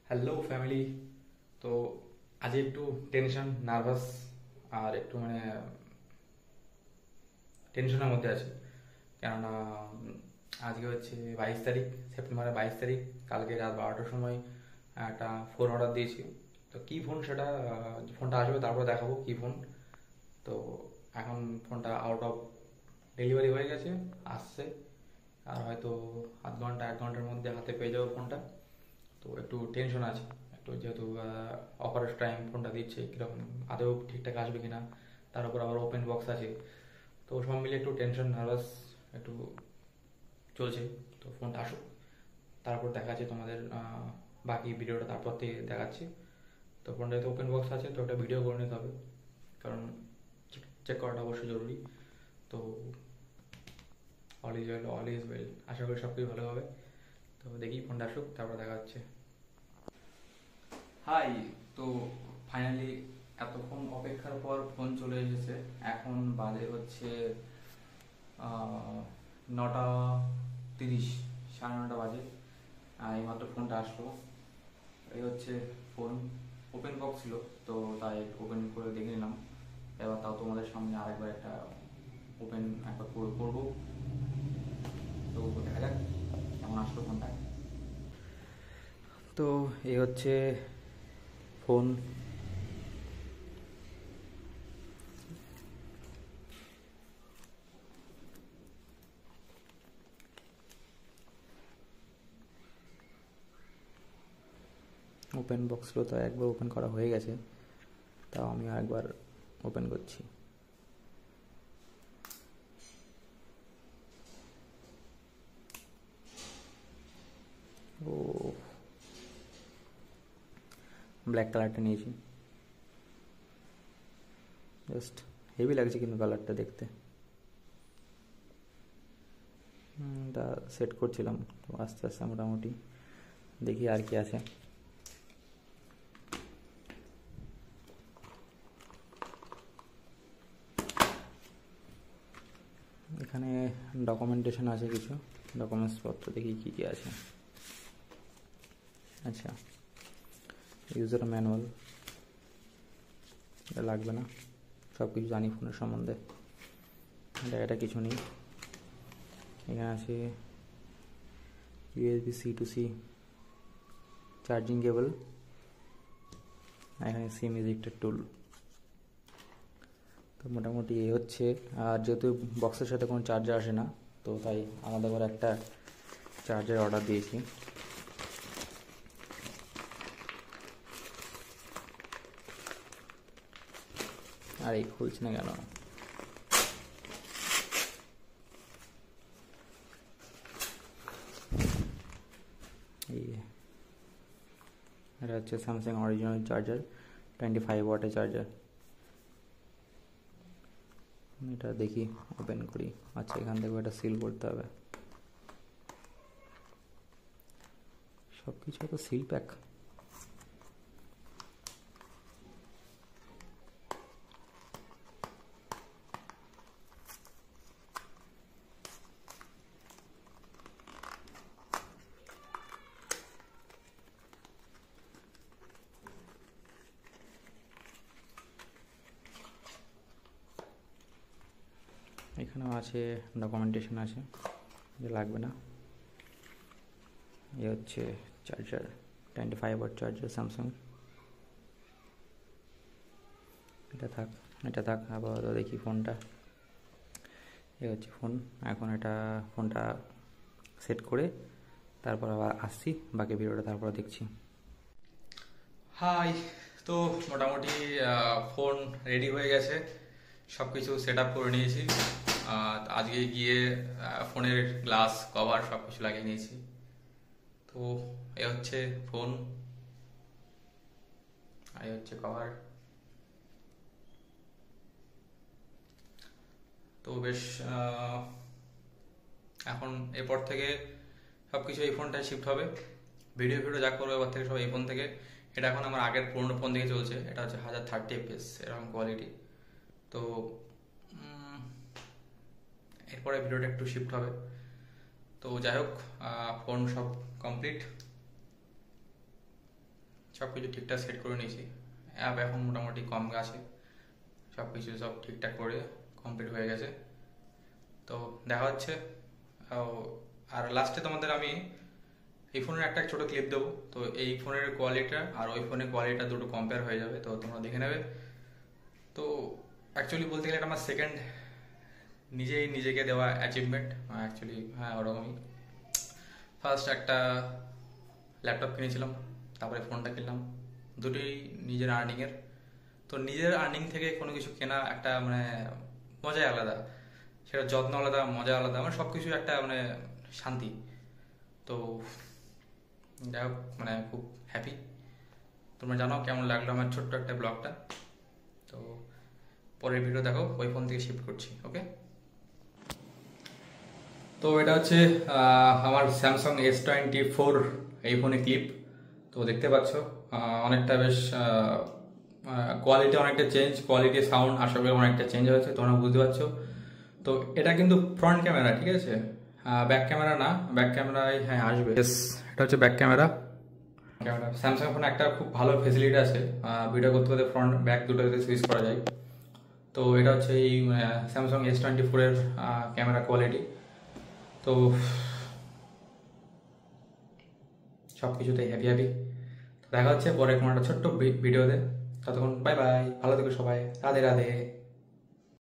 Hello family. তো আজকে একটু টেনশন নার্ভাস আর একটু টেনশনের মধ্যে আছি। কেননা আজকে হচ্ছে 22 তারিখ, সেপ্টেম্বরের 22 তারিখ। কালকে রাত 12টার সময় একটা ফোন অর্ডার দিয়েছি। তো কী ফোন সেটা ফোনটা আসবে তারপর দেখাবো কী ফোন। তো এখন ফোনটা আউট অফ ডেলিভারি হয়ে গেছে, আসছে। আর হয়তো আধ ঘন্টা 1 ঘন্টার মধ্যে হাতে পেয়ে যাবো ফোনটা। তো একটু টেনশন আছে, একটু যেহেতু অফারের টাইম ফোনটা দিচ্ছে, কীরকম আদৌ ঠিকঠাক আসবে কিনা, তার উপর আবার ওপেন বক্স আছে। তো সব মিলে একটু টেনশন নার্ভাস একটু চলছে। তো ফোনটা আসুক, তারপর দেখাচ্ছি তোমাদের বাকি ভিডিওটা তারপর থেকে দেখাচ্ছি। তো ফোনটা তো ওপেন বক্স আছে, তো একটা ভিডিও করে নিতে হবে, কারণ চেক করাটা অবশ্যই জরুরি। তো অল ইজ ওয়েল, আশা করি সব কিছু ভালো হবে। তো দেখি ফোনটা আসুক, তারপর দেখা হচ্ছে। হাই। তো ফাইনালি এতক্ষণ অপেক্ষার পর ফোন চলে এসেছে। এখন বাজে হচ্ছে 9:30, 9:30 বাজে। এইমাত্র ফোনটা আসলো। এই হচ্ছে ফোন। ওপেন বক্স ছিল, তো তাই ওপেন করে দেখে নিলাম। এবার তাও তোমাদের সামনে আরেকবার একটা ওপেন একবার করবো। তো দেখা যাক কেমন আসলো ফোনটা। তো এই হচ্ছে ফোন। ওপেন বক্সগুলো তো একবার ওপেন করা হয়ে গেছে, তাও আমি আরেকবার ওপেন করছি। ও, ব্ল্যাক কালারটা নিয়েছি। জাস্ট হেভি লাগছে কিন্তু কালারটা দেখতে। তা সেট করছিলাম, তো আস্তে আস্তে মোটামুটি দেখি আর কি আছে। এখানে ডকুমেন্টেশন আছে, কিছু ডকুমেন্টসপত্র দেখি কী কী আছে। আচ্ছা, ইউজার ম্যানুয়াল, এটা লাগবে না, সব কিছু জানি ফোনের সম্বন্ধে। এটা কিছু নেই। এখানে আছে USB C to C charging cable, এখানে সিম ইজেক্টর টুল। তো মোটামুটি এই হচ্ছে। আর যেহেতু বক্সের সাথে কোনো চার্জার আসে না, তো তাই আলাদা করে একটা চার্জার অর্ডার দিয়েছি। আর এই খুলছে না কেন? এই এটা হচ্ছে স্যামসাং অরিজিনাল চার্জার, 25 ওয়াটের চার্জার। এটা দেখি ওপেন করি। আচ্ছা, এখান থেকে এটা সিল করতে হবে। সব কিছু তো সিল প্যাক। এখানেও আছে, ডকুমেন্টেশন আছে, যে লাগবে না। এ হচ্ছে চার্জার, 25 ওয়াট চার্জার স্যামসাং। এটা থাক আবার দেখি ফোনটা। এ হচ্ছে ফোন। এখন ফোনটা সেট করে তারপর আবার আসছি, বাকি ভিডিওটা তারপর দেখছি। হাই। তো মোটামুটি ফোন রেডি হয়ে গেছে, সব কিছু সেট আপ করে নিয়েছি। আজকে গিয়ে ফোনের গ্লাস কভার সব কিছু লাগিয়ে নিয়েছি। তো এ হচ্ছে ফোন, এই হচ্ছে কভার। তো বেশ, এখন এরপর থেকে সব কিছু এই ফোনটায় শিফট হবে। ভিডিও যা করবো এবার থেকে সব এই ফোন থেকে। এটা এখন আমার আগের পুরোনো ফোন থেকে চলছে, এটা হচ্ছে 1030 fps এরকম কোয়ালিটি। তো এরপরে ভিডিওটা একটু শিফট হবে। তো যাই হোক, ফোন সব কমপ্লিট। সব কিছু ঠিকঠাক সেট করে নিয়েছি। অ্যাপ এখন মোটামুটি কম গেছে, সব কিছু সব ঠিকঠাক করে কমপ্লিট হয়ে গেছে। তো দেখা হচ্ছে। আর লাস্টে তোমাদের আমি এই ফোনের একটা ছোটো ক্লিপ দেবো, তো এই ফোনের কোয়ালিটিটা আর ওই ফোনের কোয়ালিটিটা দুটো কম্পেয়ার হয়ে যাবে, তো তোমরা দেখে নেবে। তো অ্যাকচুয়ালি বলতে গেলে এটা আমার সেকেন্ড নিজেই নিজেকে দেওয়া অ্যাচিভমেন্ট অ্যাকচুয়ালি। হ্যাঁ, ওরকমই। ফার্স্ট একটা ল্যাপটপ কিনেছিলাম, তারপরে ফোনটা কিনলাম, দুটোই নিজের আর্নিংয়ের। তো নিজের আর্নিং থেকে কোনো কিছু কেনা একটা মানে মজাই আলাদা, সেটা যত্ন আলাদা, মজা আলাদা, মানে সব কিছু একটা মানে শান্তি। তো যাই হোক, মানে খুব হ্যাপি। তোমরা জানো কেমন লাগলো আমার ছোট্ট একটা ব্লগটা। তো পরের ভিডিও দেখো, ওই ফোন থেকে শিফট করছি। ওকে, তো এটা হচ্ছে আমার স্যামসাং S24 এই ফোনে ক্লিপ। তো দেখতে পাচ্ছ অনেকটা বেশ কোয়ালিটি অনেকটা চেঞ্জ, কোয়ালিটি সাউন্ড আশা করি অনেকটা চেঞ্জ হয়েছে, তোমরা বুঝতে পারছো। তো এটা কিন্তু ফ্রন্ট ক্যামেরা, ঠিক আছে, ব্যাক ক্যামেরা না। ব্যাক ক্যামেরায় হ্যাঁ আসবে, এটা হচ্ছে ব্যাক ক্যামেরা। স্যামসাং ফোনে একটা খুব ভালো ফেসিলিটি আছে, ভিডিও করতে করতে ফ্রন্ট ব্যাক দুটোতে সুইচ করা যায়। তো এটা হচ্ছে এই স্যামসাং S24 এর ক্যামেরা কোয়ালিটি। তো সব কিছুতেই হ্যাপি হ্যাপি। দেখা হচ্ছে পরে কোনো একটা ছোট্ট ভিডিওতে। ততক্ষণ বাই বাই, ভালো থেকো সবাই, রাধে রাধে।